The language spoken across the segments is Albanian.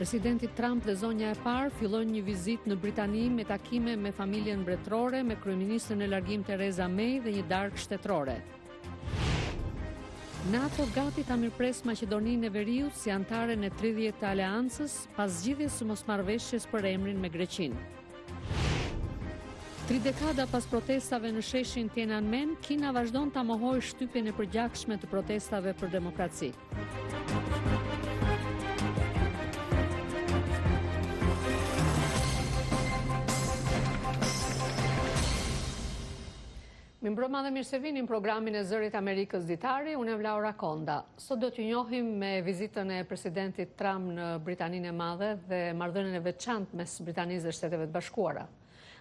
Presidenti Trump dhe zonja e parë fillojnë një vizitë në Britani me takime me familjen mbretërore, me kryeministrin e largim Theresa May dhe një darkë shtetërore. NATO gati ta mirëpres Maqedoninë e Veriut si antare në 30 të aleancës pas zgjidhjes së mosmarrëveshjes për emrin me Greqinë. 3 dekada pas protestave në sheshin Tiananmen, Kina vazhdon ta mohojë shtypjen e përgjakshme të protestave për demokraci. Mirëmbrëma dhe mirë se vini në programin e Zërit Amerikës Ditari, unë jam Laura Konda. Sot do t'ju njohim me vizitën e presidentit Trump në Britaninë e Madhe dhe marrëdhënien e veçantë mes Britanisë dhe Shteteve të Bashkuara.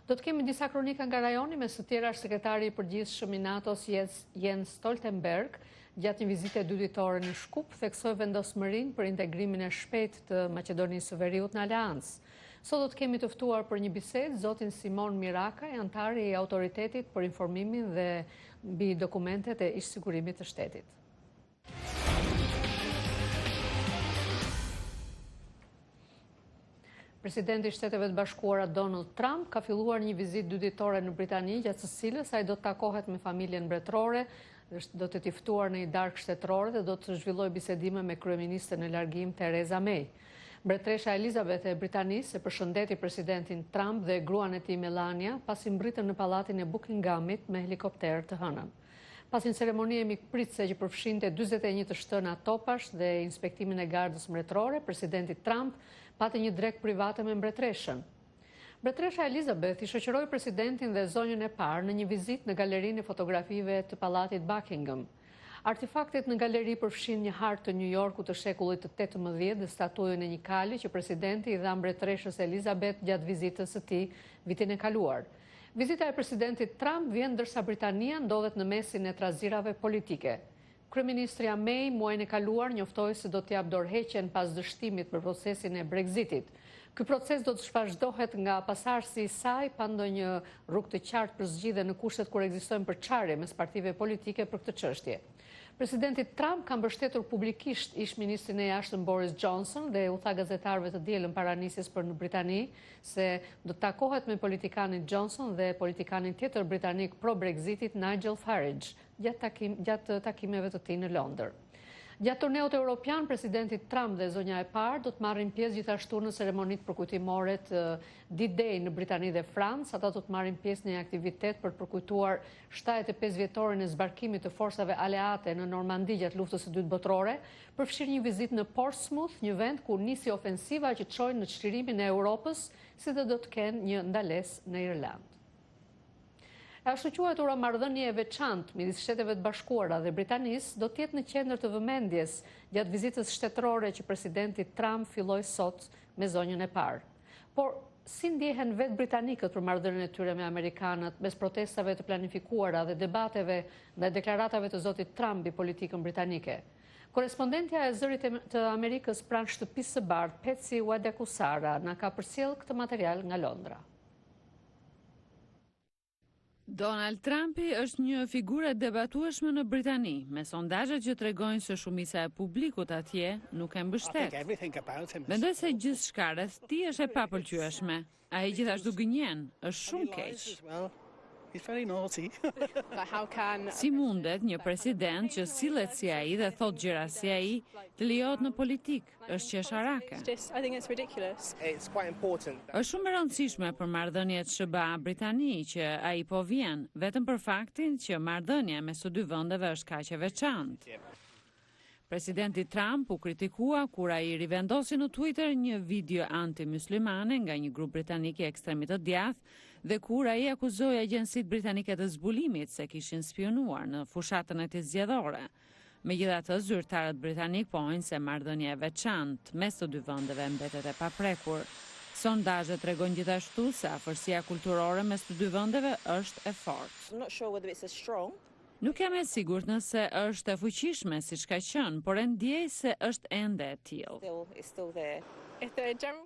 Do të kemi disa kronika nga rajoni, me së tjera sekretari i përgjithshëm i NATO-s Jens Stoltenberg, gjatë një vizite 2 ditore në Shkup, theksoi vendosmërinë për integrimin e shpejtë të Maqedonisë së Veriut në aleancë. Sot do të kemi të ftuar për një bisedë zotin Simon Mirakaj, antari i autoritetit për informimin dhe mbi dokumentet e ish-sigurimit të shtetit. Presidenti i Shteteve të Bashkuara Donald Trump ka filluar një vizitë 2 ditore në Britani, gjatë së cilës ai do të takohet me familjen mbretërore, do të t'i ftuar në një darkë shtetërore dhe do të zhvillojë bisedime me kryeministren e largim Theresa May. Mbretëresha Elizabeth e Britanisë e përshëndeti presidentin Trump dhe gruan e tij Melania pasi mbritën në pallatin e Buckinghamit me helikopter të hënën. Pas një ceremonie mikpritëse që përfshinte 41 të shtëna topash dhe inspektimin e gardës mbretërore, presidenti Trump pati një drekë private me mbretëreshën. Mbretëresha Elizabeth i shoqëroi presidentin dhe zonjën e parë në një vizitë në galerinë e fotografive të pallatit Buckingham. Artefaktet në galeri përfshin një hartë të New Yorkut të shekullit të 18 dhe statujën e një kali që presidenti i dha mbretëreshës Elizabeth gjatë vizitës së tij vitin e kaluar. Vizita e presidentit Trump vjen ndërsa Britania ndodhet në mesin e trazirave politike. Kryeministria May muajin e kaluar njoftoi se do t'jap dorëheqjen pas dështimit për procesin e Brexitit. Ky proces do të vazhdohet nga pasardhësi i saj pa ndonjë rrugë të qartë për zgjidhje në kushtet kur ekzistojnë përçarje mes partive politike për këtë çështje. Presidenti Trump ka mbështetur publikisht ish-ministrin e jashtëm Boris Johnson dhe u tha gazetarëve të dielën para nisjes për në Britani se do të takohet me politikanin Johnson dhe politikanin tjetër britanik pro-Brexitit Nigel Farage gjatë takimeve të tij në Londër. Gjatë turneut europian, presidenti Trump dhe zonja e parë do të marrin pjesë gjithashtu në ceremonitë përkujtimore të D-Day në Britani dhe Francë. Ata do të marrin pjesë në një aktivitet për të përkujtuar 75 vjetorin e zbarkimit të forsave aleate në Normandi gjatë luftës së dytë botërore, përfshirë një vizitë në Portsmouth, një vend ku nisi ofensiva që çojnë në çlirimin e Europës, si dhe do të kenë një ndalesë në Irlandë. Ashtu quajtura marrëdhënie e veçantë midis Shteteve të Bashkuara dhe Britanisë do të jetë në qendër të vëmendjes gjatë vizitës shtetërore që presidenti Trump filloi sot me zonjën e parë. Por si ndjehen vetë britanikët për marrëdhënien e tyre me amerikanët mes protestave të planifikuara dhe debateve ndaj deklaratave të zotit Trump mbi politikën britanike? Korespondentja e Zërit të Amerikës pranë shtëpisë së bardhë, Patsy Widakusara, na ka përcjell këtë material nga Londra. Donald Trumpi është një figurë e debatueshme në Britani, me sondazhet që tregojnë se shumica e publikut atje nuk e mbështet. Mendoj se gjithçka rreth tij është e papëlqyeshme. Ai gjithashtu gënjen, është shumë keq. Si mundet një president që sillet si ai dhe thot gjëra si ai të lejohet në politik? Është qesharake. Është shumë e rëndësishme për marrëdhëniet SBA-Britani që ai po vjen, vetëm për faktin që marrëdhënia mes së dy vendeve është kaq e veçantë. Presidenti Trump u kritikua kur ai rivendosi në Twitter një video anti-muslimane nga një grup britanik i ekstremit të djathtë dhe kur ai akuzoi agjencitë britanike të zbulimit se kishin spionuar në fushatën e tij zgjedhore. Megjithatë, zyrtarët britanik pohojnë se marrëdhënia e veçantë mes të dy vendeve mbetet e paprekur. Sondazhet tregojnë gjithashtu se afërsia kulturore mes të dy vendeve është e fortë. Nuk jam e sigurt nëse është e fuqishme siç ka qenë, por e ndjej se është ende e tillë.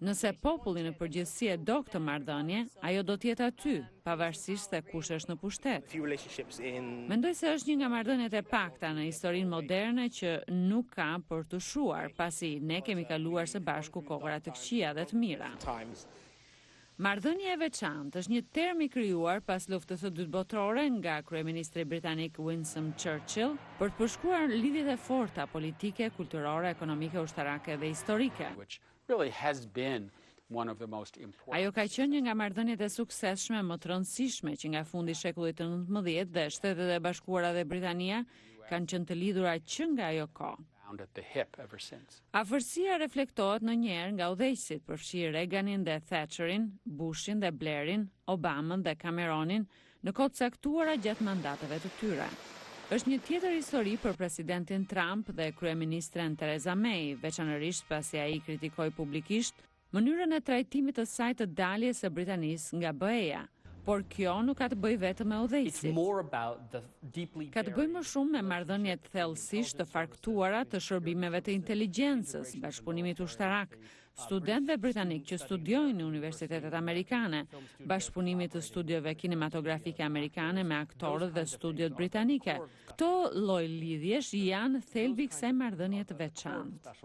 Nëse populli në përgjithësi e do këtë marrëdhënie, ajo do të jetë aty, pavarësisht se kush është në pushtet. Mendoj se është një nga marrëdhëniet e pakta në historinë moderne që nuk ka për të shuar, pasi ne kemi kaluar së bashku kohëra të këqija dhe të mira. Marrëdhënia e veçantë është një term i krijuar pas luftës së dytë botërore nga kryeministri britanik Winston Churchill për të përshkruar lidhjet e forta politike, kulturore, ekonomike, ushtarake dhe historike. Ajo ka qenë një nga marrëdhëniet e suksesshme më të rëndësishme që nga fundi i shekullit të 19 dhe Shtetet e Bashkuara dhe Britania kanë qenë të lidhura që nga ajo kohë. Afërsia reflektohet ndonjëherë nga udhëheqësit, përfshi Reaganin dhe Thatcherin, Bushin dhe Blairin, Obamën dhe Cameronin në kohë të caktuara gjatë mandateve të tyre. Është një tjetër histori për presidentin Trump dhe kryeministren Theresa May, veçanërisht pasi ai kritikoi publikisht mënyrën e trajtimit të saj të daljes së Britanisë nga BE-ja. Por kjo nuk ka të bëjë vetëm me udhëheqësit. Ka të bëjë më shumë me marrëdhëniet thellësisht të farktuara të shërbimeve të inteligjencës, bashkëpunimit ushtarak, studentëve britanik që studiojnë në universitetet amerikane, bashkëpunimit të studiove kinematografike amerikane me aktorët dhe studiot britanike. Këto lloj lidhjesh janë thelbi i kësaj marrëdhënie të veçantë.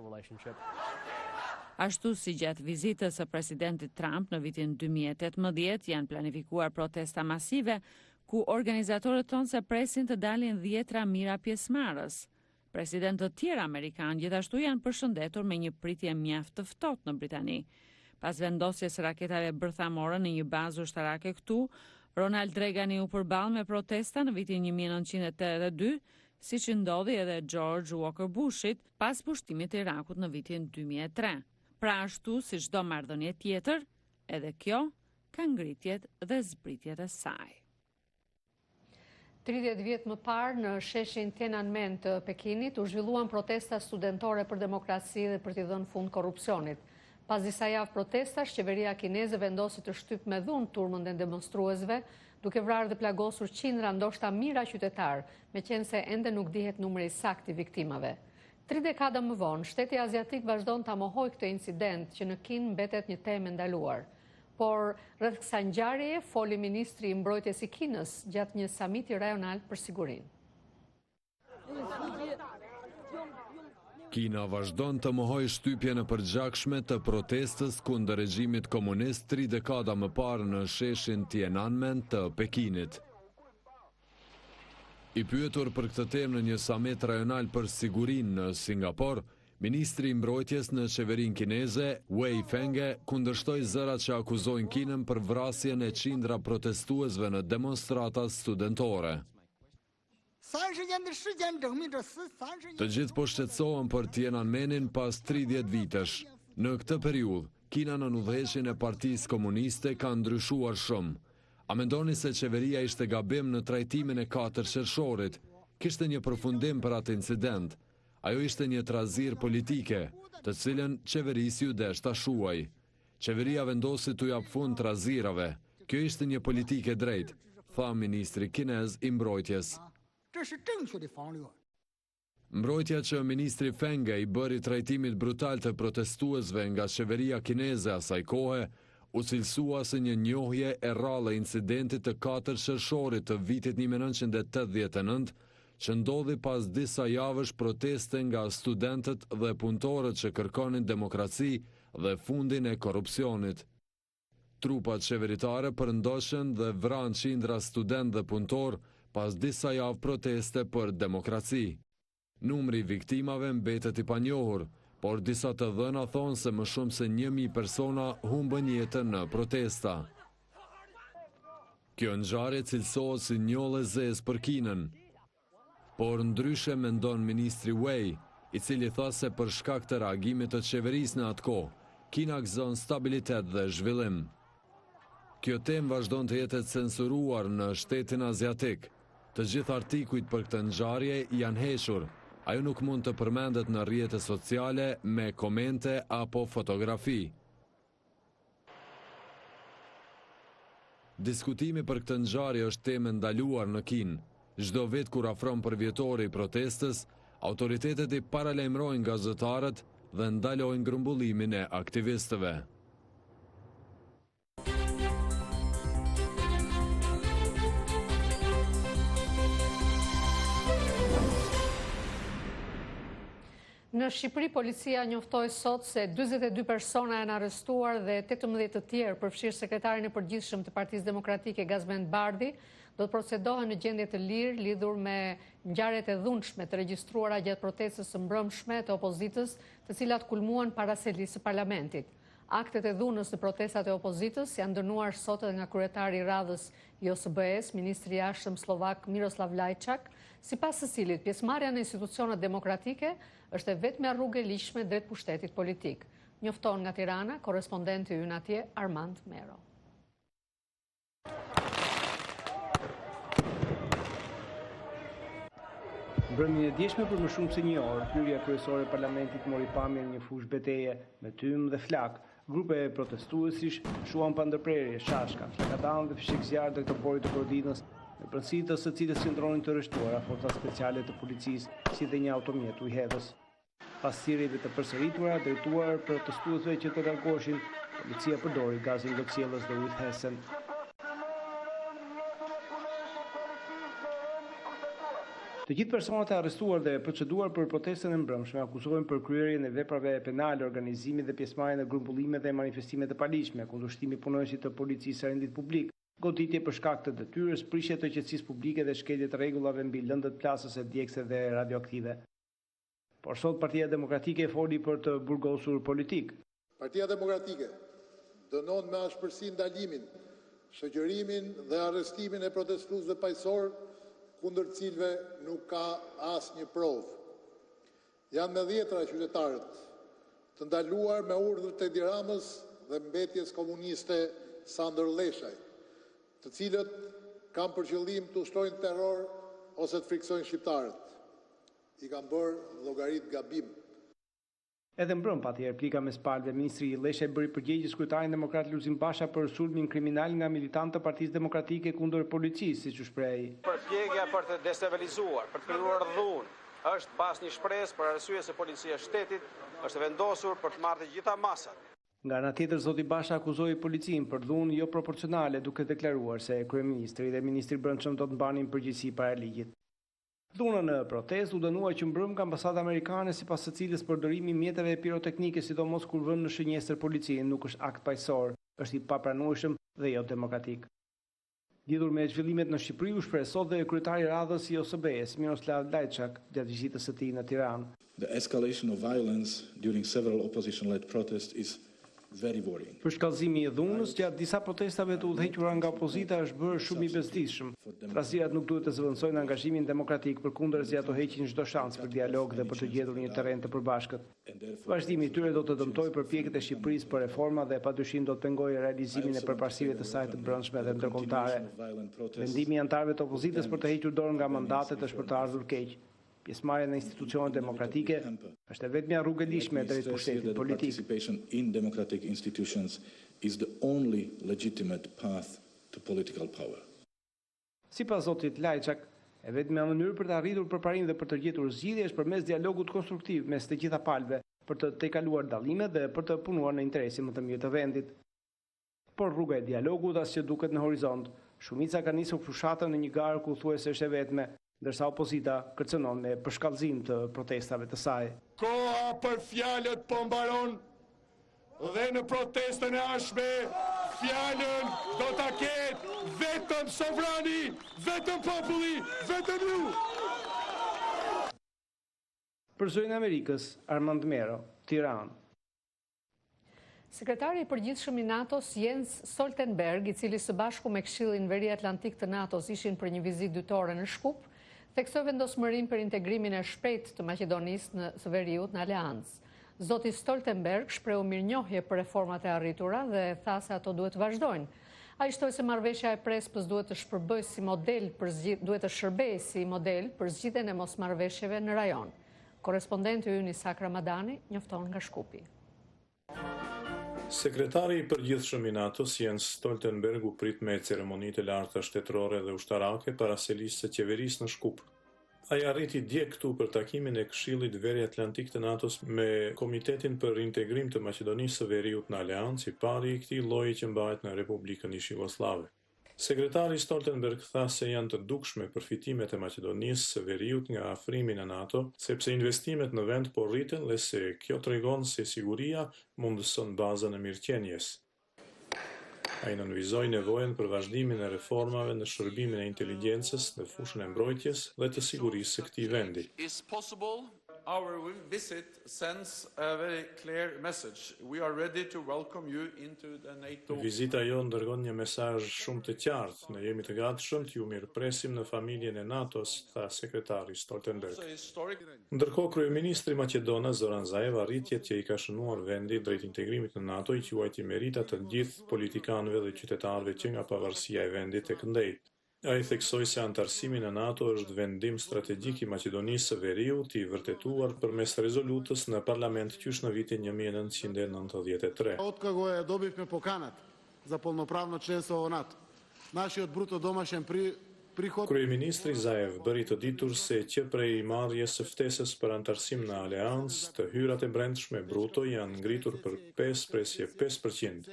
Ashtu si gjatë vizitës së presidentit Trump në vitin 2018 janë planifikuar protesta masive ku organizatorët thonë se presin të dalin 10 mijëra pjesëmarrës. Presidentët të tjerë amerikanë gjithashtu janë përshëndetur me një pritje mjaft të ftohtë në Britani. Pas vendosjes së raketave bërthamore në një bazë ushtarake këtu, Ronald Reagani u përball me protesta në vitin 1982, siç i ndodhi edhe George Walker Bushit pas pushtimit të Irakut në vitin 2003. Pra ashtu si çdo marrëdhënie tjetër, edhe kjo ka ngritjet dhe zbritjet e saj. 30 vjet më parë në sheshin Tiananmen të Pekinit u zhvilluan protesta studentore për demokraci dhe për t'i dhënë fund korrupsionit. Pas disa javë protestash, qeveria kineze vendosi të shtypë me dhunë turmën e demonstruesve, duke vrarë dhe plagosur qindra ndoshta mijëra qytetar, meqense ende nuk dihet numri saktë i viktimave. 3 dekada më vonë, shteti aziatik vazhdon ta mohojë këtë incident që në Kinë mbetet një temë ndaluar. Por rreth kësaj ngjarjeje foli ministri i mbrojtjes i Kinës gjatë një samiti rajonal për sigurinë. Kina vazhdon të mohojë shtypjen e përgjakshme të protestës kundër regjimit komunist 3 dekada më parë në sheshin Tiananmen të Pekinit. I pyetur për këtë temë në një samit rajonal për sigurinë në Singapur, ministri i mbrojtjes në qeverinë kineze, Wei Fenghe, kundërshtoi zërat që akuzojnë Kinën për vrasjen e qindra protestuesve në demonstrata studentore. Të gjithë po shqetësohen për Tiananmenin pas 30 vitesh. Në këtë periudhë, Kina në udhëheqjen e Partisë Komuniste ka ndryshuar shumë. A mendoni se qeveria ishte gabim në trajtimin e 4 qershorit? Kishte një përfundim për atë incident. Ajo ishte një trazir politike, të cilën qeverisë ju desh ta shuaj. Qeveria vendosi t'u jap fund trazirave. Kjo ishte një politike drejt, tha ministri kinez i mbrojtjes. Mbrojtja që ministri Fenghe i bëri trajtimit brutal të protestuesve nga qeveria kineze asaj kohe, u cilësua se një njohje e rrallë e incidentit të 4 qershorit të vitit 1989, që ndodhi pas disa javësh proteste nga studentët dhe punëtorët që kërkonin demokraci dhe fundin e korrupsionit. Trupat qeveritare përndoshën dhe vranë qindra student dhe punëtor pas disa javë proteste për demokraci. Numri i viktimave mbetet i panjohur, por disa të dhëna thonë se më shumë se 1000 persona humbën jetën në protesta. Kjo ngjarje cilësohet si njollë e zezë për Kinën. Por ndryshe mendon ministri Wei, i cili tha se për shkak të reagimit të qeverisë në atë kohë, Kina gëzon stabilitet dhe zhvillim. Kjo temë vazhdon të jetë censuruar në shtetin aziatik. Të gjithë artikujt për këtë ngjarje janë hequr. Ajo nuk mund të përmendet në rrjetet sociale me komente apo fotografi. Diskutimi për këtë ngjarje është temë ndaluar në Kinë. Çdo vit kur afron përvjetori i protestës, autoritetet i paralajmërojnë gazetarët dhe ndalojnë grumbullimin e aktivistëve. Në Shqipëri, policia njoftoi sot se 42 persona janë arrestuar dhe 18 të tjerë, përfshirë sekretarin e përgjithshëm të Partisë Demokratike Gazmend Bardhi, do të procedohen në gjendje të lirë lidhur me ngjarjet e dhunshme të regjistruara gjatë protestës së mbrëmshme të opozitës, të cilat kulmuan para selisë së parlamentit. Aktet e dhunës në protestat e opozitës janë dënuar sot edhe nga kryetari i radhës i OSBE-s, ministri i jashtëm slovak Miroslav Lajčak, sipas së cilit pjesëmarrja në institucionet demokratike është e vetmja rrugë e ligjshme drejt pushtetit politik. Njofton nga Tirana korrespondenti ynë atje Armand Mero. Mbrëmjen e djeshme për më shumë se një orë, hyrja kryesore e parlamentit mori pamje në një fushë beteje me tym dhe flak. Grupe protestuesish shuan pa ndërprerje, shashka, flakadanë dhe fishek zjarë drejtorit të Prodinës, në pranë të së cilës qëndronin të arrestuara forcat speciale të policisë, si dhe një automjetu i hedhës. Pas thirrjeve të përsëritura, drejtuar protestuesve që të largoheshin, policia përdori gazin ngotësjellës dhe ujë hesen. Të gjithë personat e arrestuar dhe proceduar për protestën e mbrëmshme akuzohen për kryerjen e veprave penale, organizimin dhe pjesëmarrjen në grumbullimet dhe manifestimet e paligjshme, kundërshtimi punonjësit të policisë së rendit publik, goditje për shkak të detyrës, prishje të qetësisë publike dhe shkelje të rregullave mbi lëndët plasëse djegëse dhe radioaktive. Por sot Partia Demokratike foli për të burgosur politik. Partia Demokratike dënon me ashpërsi ndalimin, shoqërimin dhe arrestimin e protestuesve paqësor, kundër cilëve nuk ka asnjë provë. Janë me dhjetra qytetarët të ndaluar me urdhër të Edi Ramës dhe mbetjes komuniste Sandor Leshaj, të cilët kanë për qëllim të ushtrojnë terror ose të friksojnë shqiptarët. I kanë bërë llogarit gabim. Edhe mbrëm pati replika me spalve, ministri Leshaj bëri përgjigje kryetarin demokrat Luzim Basha për sulmin kriminal nga militantë të Partisë Demokratike kundër policisë, siç u shprehi. Përpjekja për të destabilizuar, për të krijuar dhunë, është pas një shpresë për arsye se policia e shtetit është vendosur për të marrë të gjitha masat. Nga ana tjetër, zoti Basha akuzoi policinë për dhunë jo proporcionale, duke deklaruar se kryeministri dhe ministri i Brendshëm do të mbanin përgjegjësi para ligjit. Dhuna në protestë u dënua që mbrëm nga ambasada amerikane, sipas së cilës përdorimi i mjeteve piroteknike, sidomos kur vënë në shënjestër policinë, nuk është akt paqësor, është i papranueshëm dhe jo demokratik. Lidhur me zhvillimet në Shqipëri, u shpreh sot dhe kryetari i radhës i OSBE-s, Miroslav Lajčak, gjatë vizitës së tij në Tiranë. The escalation of violence during several opposition-led protests is very worrying. Përshkallëzimi i dhunës gjatë disa protestave të udhëhequra nga opozita është bërë shumë i bezdisshëm. Raziat nuk duhet të zëvendësojnë angazhimin demokratik, përkundërzi ato heqin çdo shans për dialog dhe për të gjetur një terren të përbashkët. Vazhdimi i tyre do të dëmtojë përpjekjet e Shqipërisë për reforma dhe padyshim do të pengojë realizimin e përparësive të saj të brendshme dhe ndërkombëtare. Vendimi i anëtarëve të opozitës për të hequr dorë nga mandatet është për të ardhur keq. Pjesëmarrja në institucionet demokratike është e vetmja rrugë e ligjshme drejt pushtetit politik. Participation in democratic institutions is the only legitimate path to political power. Sipas zotit Lajčak, e vetmja mënyrë për të arritur përparim dhe për të gjetur zgjidhje është përmes dialogut konstruktiv mes të gjitha palëve, për të tejkaluar dallimet dhe për të punuar në interesin më të mirë të vendit. Por rruga e dialogut asgjë duket në horizont. Shumica ka nisur fushatën në një garë ku thuajse është e vetme, ndërsa opozita kërcënon me përshkallëzim të protestave të saj. Koha për fjalët po mbaron dhe në protestën e ardhshme fjalën do ta ketë vetëm sovrani, vetëm populli, vetëm ju. Për Zërin e Amerikës, Armand Mero, Tiranë. Sekretari i përgjithshëm i NATO-s Jens Stoltenberg, i cili së bashku me Këshillin Veri Atlantik të NATO-s ishin për një vizitë dytore në Shkup, theksoi vendosmërinë për integrimin e shpejtë të Maqedonisë së Veriut në aleancë. Zoti Stoltenberg shprehu mirënjohje për reformat e arritura dhe tha se ato duhet të vazhdojnë. Ai shtoi se marrëveshja e Prespës duhet të shpërbëjë si model për zgjidhjen e mosmarrëveshjeve në rajon. Korrespondenti ynë Isak Ramadani njofton nga Shkupi. Sekretari i përgjithshëm i NATO-s Jens Stoltenberg u prit me ceremonitë e larta shtetërore dhe ushtarake para selisë së qeverisë në Shkup. Ai arriti dje këtu për takimin e Këshillit Veriatlantik të NATO-s me Komitetin për Integrim të Maqedonisë së Veriut në Aleancë, i pari i këtij lloji që mbahet në Republikën Ish Jugosllave. Sekretari Stoltenberg tha se janë të dukshme përfitimet e Maqedonisë së Veriut nga afrimi në NATO, sepse investimet në vend po rriten dhe se kjo tregon se siguria mundëson bazën e mirëqenies. Ai nënvizoi nevojën për vazhdimin e reformave në shërbimin e inteligjencës, në fushën e mbrojtjes dhe të sigurisë së këtij vendi. Our visit sends a very clear message. We are ready to welcome you into the NATO. Vizita jonë dërgon një mesazh shumë të qartë. Ne jemi të gatshëm t'ju mirëpresim në familjen e NATO-s, tha sekretari Stoltenberg. Ndërkohë kryeministri maqedonez Zoran Zaev arritjet që i ka shënuar vendi drejt integrimit në NATO i quajti merita të gjithë politikanëve dhe qytetarëve që nga pavarësia e vendit tek ndej. Ai theksoi se antarësimi në NATO është vendim strategjik i Maqedonisë së Veriut i vërtetuar përmes rezolutës në parlament qysh në vitin 1993. Откаго ја добивме поканата за полноправно членство во НАТО. Нашиот бруто домашен приход. Kryeministri Zaev bëri të ditur se që prej marrjes së ftesës për antarësim në Aleancë, të hyrat e brendshme bruto janë ngritur për 5%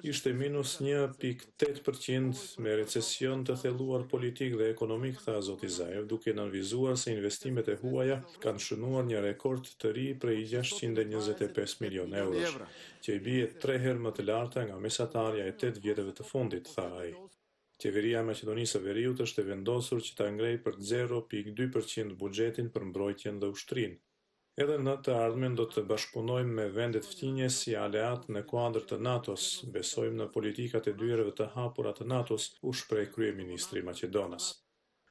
Ishte minus 1,8% me recesion të thelluar politik dhe ekonomik, tha zoti Zaev, duke nënvizuar se investimet e huaja kanë shënuar një rekord të ri prej 625 milion eurosh, që i bie 3 herë më të larta nga mesatarja e 8 vjetëve të fundit, tha ai. Qeveria e Maqedonisë së Veriut është e vendosur që ta ngrejë për 0,2% buxhetin për mbrojtjen dhe ushtrinë. Edhe në të ardhmen do të bashkëpunojmë me vendet fqinje si aleat në kuadër të NATO-s, besojmë në politikat e dyerve të hapura të NATO-s, u shpreh kryeministri maqedonez.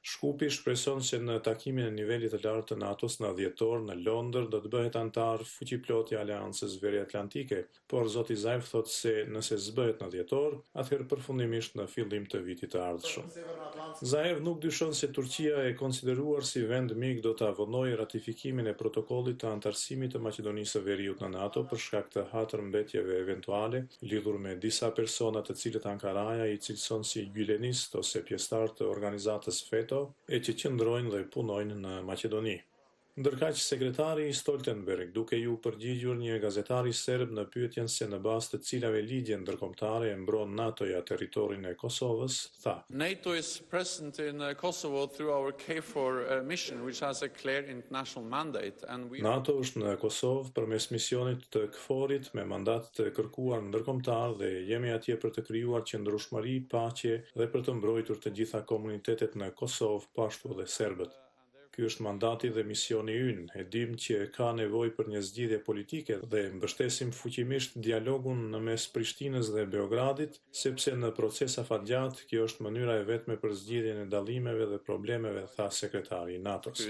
Shkupi shpreson se në takimin e nivelit të lartë të NATO-s në dhjetor në Londër do të bëhet antar fuqiplot i Aleancës Veriatlantike, por zoti Zaev thotë se nëse zbëhet në dhjetor, atëherë përfundimisht në fillim të vitit të ardhshëm. Zaev nuk dyshon se Turqia e konsideruar si vend mik do të avonojë ratifikimin e protokollit të antarësimit të Maqedonisë së Veriut në NATO për shkak të hatërmbetjeve eventuale lidhur me disa persona të cilët Ankaraja i cilëson si gylenist ose pjesëtar të organizatës FETO e që qëndrojnë dhe punojnë në Maqedoni. Ndërkaq sekretari Stoltenberg, duke ju përgjigjur një gazetari serb në pyetjen se në bazë të cilave ligje ndërkombëtare e mbron NATO-ja territorin e Kosovës, tha: NATO is present in Kosovo through our KFOR mission, which has a clear international mandate, and we NATO është në Kosovë përmes misionit të KFOR-it me mandat të kërkuar ndërkombëtar dhe jemi atje për të krijuar qëndrueshmëri, paqe dhe për të mbrojtur të gjitha komunitetet në Kosovë, po ashtu dhe serbët. Ky është mandati dhe misioni ynë. E dim që ka nevojë për një zgjidhje politike dhe mbështesim fuqimisht dialogun në mes Prishtinës dhe Beogradit, sepse në proces afatgjatë kjo është mënyra e vetme për zgjidhjen e dallimeve dhe problemeve, tha sekretari i NATO-s.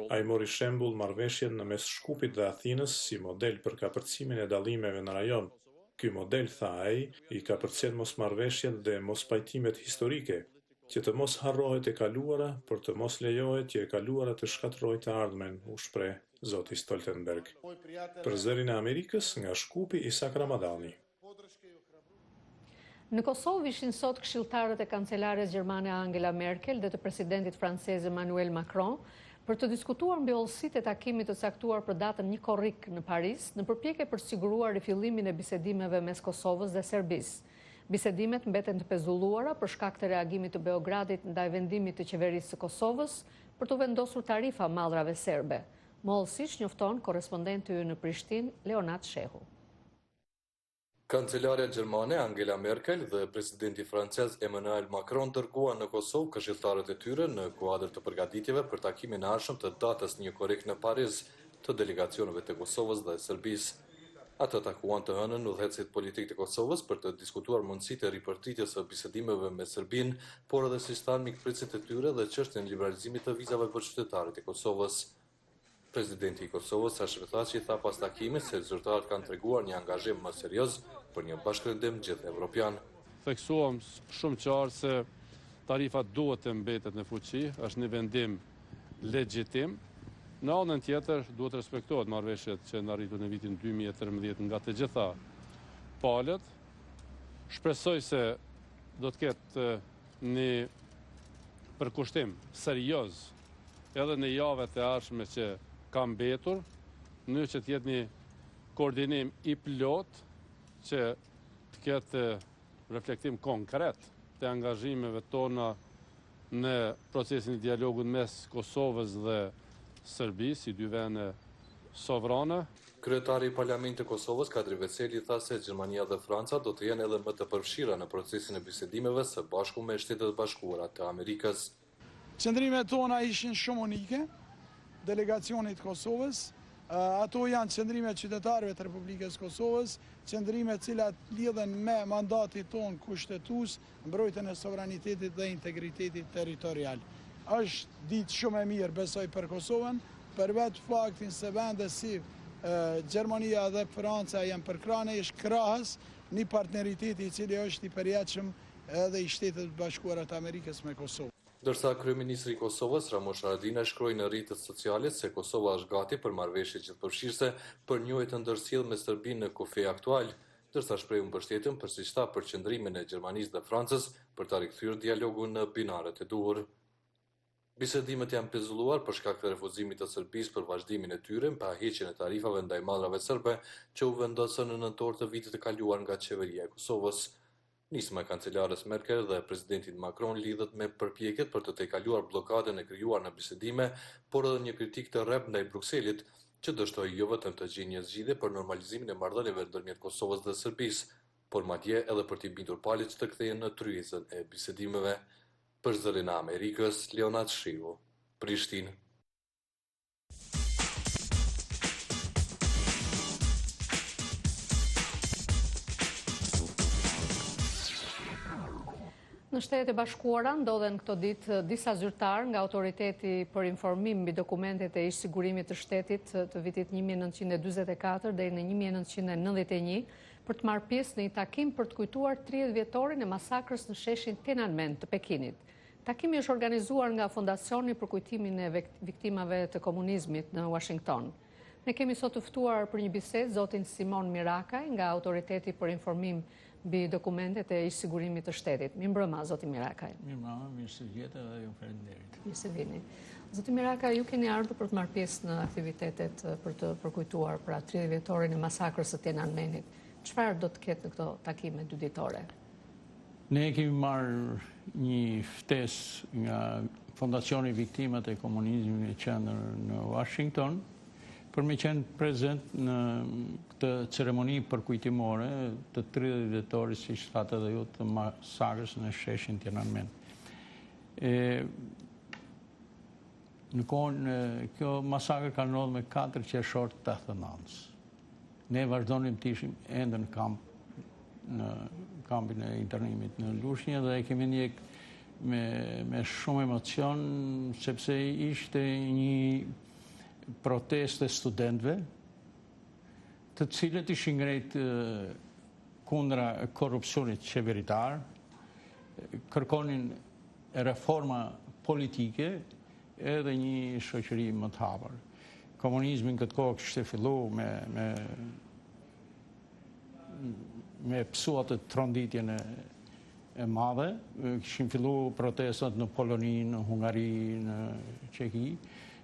Ai mori shembull marrëveshjen në mes Shkupit dhe Athinës si model për kapërcimin e dallimeve në rajon. Ky model, tha ai, i kapërcen mosmarrëveshjet dhe mospajtimet historike, që të mos harrohet e kaluara, por të mos lejohet që e kaluara të shkatërrojë të ardhmen, u shpreh zoti Stoltenberg. Për Zërin e Amerikës, nga Shkupi, Isak Ramadani. Në Kosovë ishin sot këshilltarët e kancelares gjermane Angela Merkel dhe të presidentit francez Emmanuel Macron për të diskutuar mbi hollësitë e takimit të caktuar për datën 1 korrik në Paris, në përpjekje për siguruar rifillimin e bisedimeve mes Kosovës dhe Serbisë. Bisedimet mbeten të pezulluara për shkak të reagimit të Beogradit ndaj vendimit të qeverisë së Kosovës për të vendosur tarifa mallrave serbe. Më hollësisht njofton korrespondenti ynë në Prishtinë, Leonat Shehu. Kancelarja gjermane Angela Merkel dhe presidenti francez Emmanuel Macron dërguan në Kosovë këshilltarët e tyre në kuadër të përgatitjeve për takimin e ardhshëm të datës 1 korrik në Paris të delegacioneve të Kosovës dhe Serbisë. Ata takuan të hënën udhëheqësit politik të Kosovës për të diskutuar mundësitë e ripërtritjes së bisedimeve me Serbinë, por edhe si stan mikpritësit e tyre dhe çështjen e liberalizimit të vizave për qytetarët e Kosovës. Presidenti i Kosovës Sashë Thaçi tha pas takimit se zyrtarët kanë treguar një angazhim më serioz për një bashkërendim gjithë evropian. Theksuam shumë qartë se tarifat duhet të mbetet në fuqi, është një vendim legjitim. Në anën tjetër, duhet respektohet marrëveshjet që në arritur në vitin 2013 nga të gjitha palët. Shpresoj se do të ketë një përkushtim serioz edhe në javët e ardhshme që ka mbetur, në që të jetë një koordinim i plot që të ketë reflektim konkret të angazhimeve tona në procesin e dialogut mes Kosovës dhe Serbisë, i dy vende sovrane. Kryetari i Parlamentit të Kosovës, Kadri Veseli, tha se Gjermania dhe Franca do të jenë edhe më të përfshira në procesin e bisedimeve së bashku me Shtetet Bashkuara të Amerikës. Qëndrimet tona ishin shumë unike, delegacionit Kosovës. Ato janë qëndrimet qytetarëve të Republikës Kosovës, qëndrimet cilat lidhen me mandatit ton kushtetues, mbrojtjen e sovranitetit dhe integritetit territorial. Është ditë shumë e mirë, besoj, për Kosovën, për vetë faktin se vende si Gjermania dhe Franca janë përkrahë, është krahës një partneriteti i cili është i përjetshëm edhe i Shtetet Bashkuara të Amerikës me Kosovë. Ndërsa kryeministri i Kosovës, Ramush Haradinaj, shkroi në rrjetet sociale se Kosova është gati për marrëveshje gjithëpërfshirëse për një të ndërsjellë me Serbinë në kufe aktual, ndërsa shprehu mbështetjen për siç tha për qëndrimin e Gjermanisë dhe Francës për ta rikthyer dialogun në binaret e duhur. Bisedimet janë pezulluar për shkak të refuzimit të Serbisë për vazhdimin e tyre pa heqjen e tarifave ndaj mallrave serbe që u vendosën në nëntor të vitit të kaluar nga qeveria e Kosovës. Nisma e kancelares Merkel dhe presidentit Macron lidhet me përpjekjet për të tejkaluar bllokadën e krijuar në bisedime, por edhe një kritik të rrep ndaj Brukselit, që dështoi jo vetëm të gjejë një zgjidhje për normalizimin e marrëdhënieve ndërmjet Kosovës dhe Serbisë, por madje edhe për t'i bindur palët që të kthehen në tryezën e bisedimeve. Për Zërin e Amerikës, Leonard Shrivu, Prishtinë. Në Shtetet e Bashkuara ndodhen këto ditë disa zyrtarë nga Autoriteti për Informim mbi dokumentet e ish-sigurimit të shtetit të vitit 1944 deri në 1991 për të marrë pjesë në një takim për të kujtuar 30 vjetorin e masakrës në sheshin Tiananmen të Pekinit. Takimi është organizuar nga Fondacioni për kujtimin e viktimave të komunizmit në Washington. Ne kemi sot të ftuar për një bisedë zotin Simon Mirakaj nga Autoriteti për Informim mbi dokumentet e ish-sigurimit të shtetit. Mirëmbrëma, zoti Mirakaj. Mirëmbrëma, mirë se gjeta dhe ju faleminderit. Mirë se vini. Zoti Mirakaj, ju keni ardhur për të marrë pjesë në aktivitetet për të përkujtuar pra 30 vjetorin e masakrës së Tiananmenit. Çfarë do të ketë në këto takime dyditore? Ne kemi marrë një ftesë nga Fondacioni Viktimat e Komunizmit në qendër në Washington për me qenë prezent në këtë ceremoni përkujtimore të 30 vjetorit, si shtatë edhe ju, të masakrës në sheshin Tiananmen. Në kohën, kjo masakrë ka ndodhur me 4 qershor të 89. Ne vazhdonim të ishim ende në kamp, në kampin e internimit në Lushnjë dhe e kemi ndjek me shumë emocion, sepse ishte një protestë e studentëve, të cilët ishin ngrejt kundra korrupsionit qeveritar, kërkonin reforma politike edhe një shoqëri më të hapur. Komunizmi në këtë kohë kishte filluar me psuat të tronditjen e madhe, kishin filluar protestat në Poloni, në Hungari, në Çeki,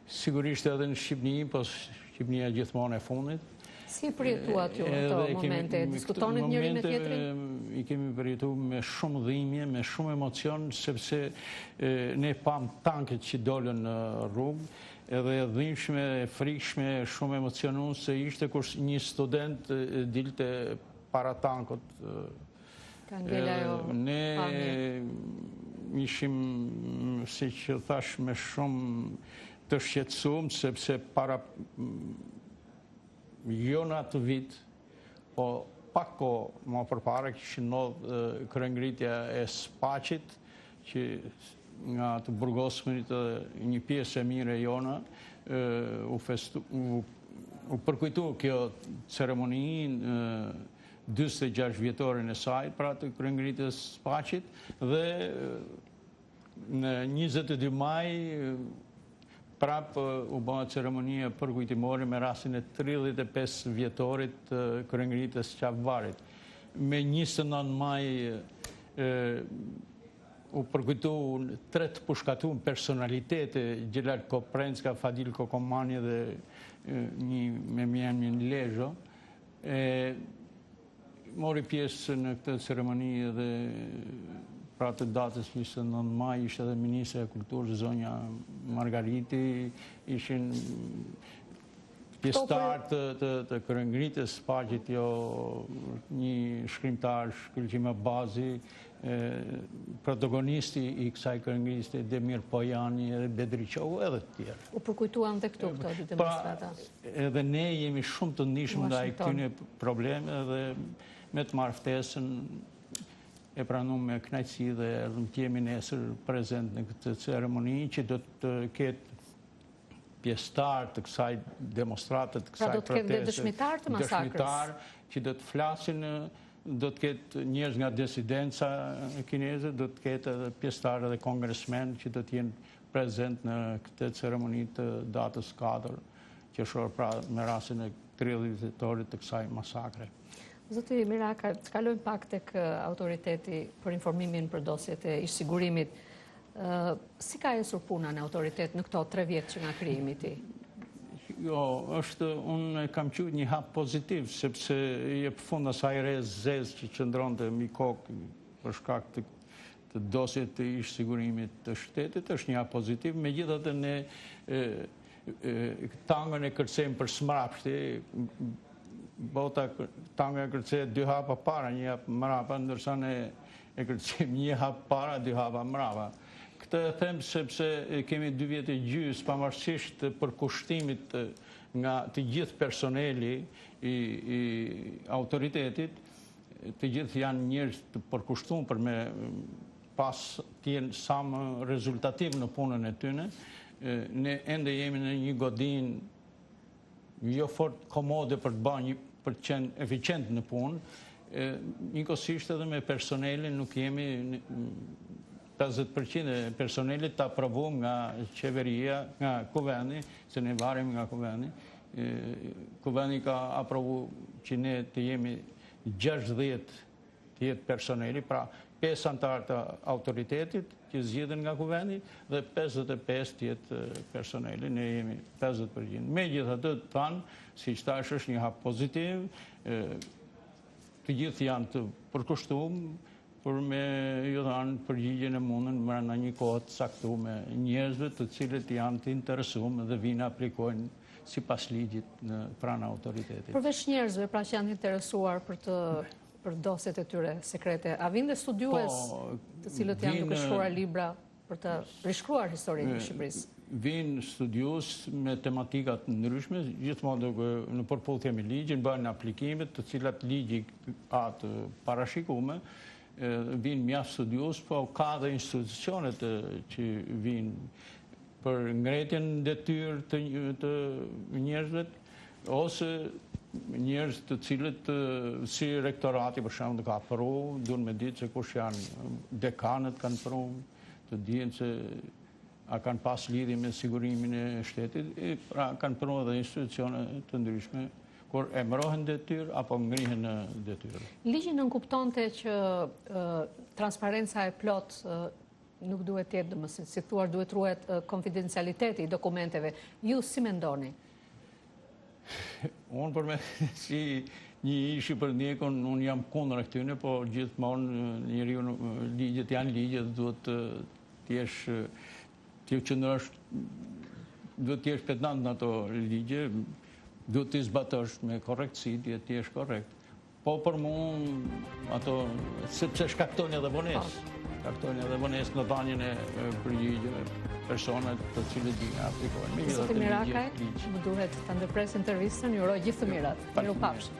sigurisht edhe në Shqipëni, po Shqipënia gjithmonë e fundit. Si përjetuat ju në këto momente? Diskutonit njëri me tjetrin? I kemi përjetuar me shumë dhimbje, me shumë emocion, sepse ne pam tanket që dolën në rrugë, edhe dhimbshme, frikshme, shumë emocionuese ishte kur një student dilte para tankut. Ne ishim, si që thash, me shumë të shqetësuar, sepse para jo në atë vit, po pak kohë më përpara kishin ndodhur kryengritja e Spaqit, që nga të burgosmërit një pjesë e mirë e jona u përkujtu kjo ceremoni 46 vjetorin e saj, pra të kryengritjes Spaqit, dhe në 22 maj prap u bëha ceremonia përkujtimore me rastin e 35 vjetorit të kryengritjes Qafvarit. me 29 maj u përkujtu 3 pushkatuar personalitete, Gjelal Koprenska, Fadil Kokomani dhe një me mjemin Lezho. Mori pjesë në këtë ceremoni dhe pra të datës 29 maj ishte edhe Ministre e Kulturës zonja Margariti, ishin pjesëtar të kryengritjes paqit, jo një shkrimtar Shkëlqim Bazi, protagonisti i kësaj kryengritje Demir Pojani edhe Bedri Qohu edhe të tjerë. U përkujtuan dhe këtu këto dy demonstrata. Edhe ne jemi shumë të ndihshëm ndaj këtyre probleme dhe me të marrëftesën e pranum me kënaqësi dhe të jemi nesër prezent në këtë ceremoni që do të ketë pjesëtar të kësaj demonstrate, të kësaj proteste. Pra do të ketë dhe dëshmitar të masakrës. Dëshmitar që do të flasin, do të ketë njerëz nga disidenca kineze, do të ketë edhe pjesëtar dhe kongresmen që do të jenë prezent në këtë ceremoni të datës 4 qershor, pra me rastin e 30 vjetorit të kësaj masakre. Zoti Miraka, të kalojmë pak tek autoriteti për informimin për dosjet e ish-sigurimit. Si ka esur puna në autoritet në këto 3 vjet që nga krijimi i tij? Jo, unë kam qujt një hap pozitiv, sepse jep fund asaj rrez zezë që qëndronte mbi kokë për shkak të dosjet të ish-sigurimit të shtetit, është një hap pozitiv. Megjithatë ne tangën e kërcejmë për smrapshti, bota tanga e kërcejmë 2 hapa para, 1 hap mrapa, ndërsa ne e kërcejmë 1 hap para, 2 hapa mrapa. Këtë e them sepse kemi 2 vjet e gjys pavarësisht të përkushtimit nga të gjithë personeli i autoritetit, të gjithë janë njerëz të përkushtuar për me pas të jenë sa më rezultativ në punën e tyre. Ne ende jemi në një godinë jo fort komode për të qenë eficient në punë, njëkohësisht edhe me personelin nuk jemi 50% e personelit të aprovuar nga qeveria, nga kuvendi, se ne varim nga kuvendi. Kuvendi ka aprovuar që ne të jemi 60 të jetë personeli, pra 5 antarë të autoritetit që zgjedhen nga kuvendi dhe 55 të jetë personeli, ne jemi 50%. Megjithatë të thanë, siç thash, është një hap pozitiv, të gjithë janë të përkushtuar për me ju dhanë përgjigjen e mundën brenda një kohë të caktuar me njerëzve të cilët janë të interesuar dhe vinë aplikojnë sipas ligjit në pranë autoritetit. Përveç njerëzve pra që janë interesuar për dosjet e tyre sekrete, a vinë dhe studiues të cilët janë duke shkruar libra për të rishkruar historinë e Shqipërisë? Vinë studiues me tematika të ndryshme, gjithmonë duke në përputhje me ligjin, bëjnë aplikimet të cilat ligji atë parashikuar. Vinë mjaft studiues, po ka dhe institucionet që vinë për ngretjen detyrë të njerëzve, ose njerëz të cilët si rektorati për shembull ka pru, duan me ditë se kush janë dekanët, kanë pru, të dijen se a kanë pas lidhje me sigurimin e shtetit, pra kanë pru edhe institucione të ndryshme kur emërohen detyrë apo ngrihen në detyrë. Ligji nënkuptonte që transparenca e plot nuk duhet të jetë, domethënë, si thuar, duhet ruhet konfidencialiteti i dokumenteve. Ju si mendoni? Unë për me si një ishi për ndjekun, unë jam kundër këtyre, po gjithmonë njeriu ligjet janë ligje, duhet të jesh qëndrosh, duhet të jesh pedant në ato ligje, duhet të zbatosh me korrektësi, duhet të jesh korrekt. Po për mua ato sepse shkaktojnë edhe vonesë. Shkaktojnë edhe vonesë në dhënien e përgjigjeve personat të cilët di aplikojnë. Zoti Mirakaj, më duhet ta ndërpres intervistën, ju uroj gjithë të mirat. Mirupafshim.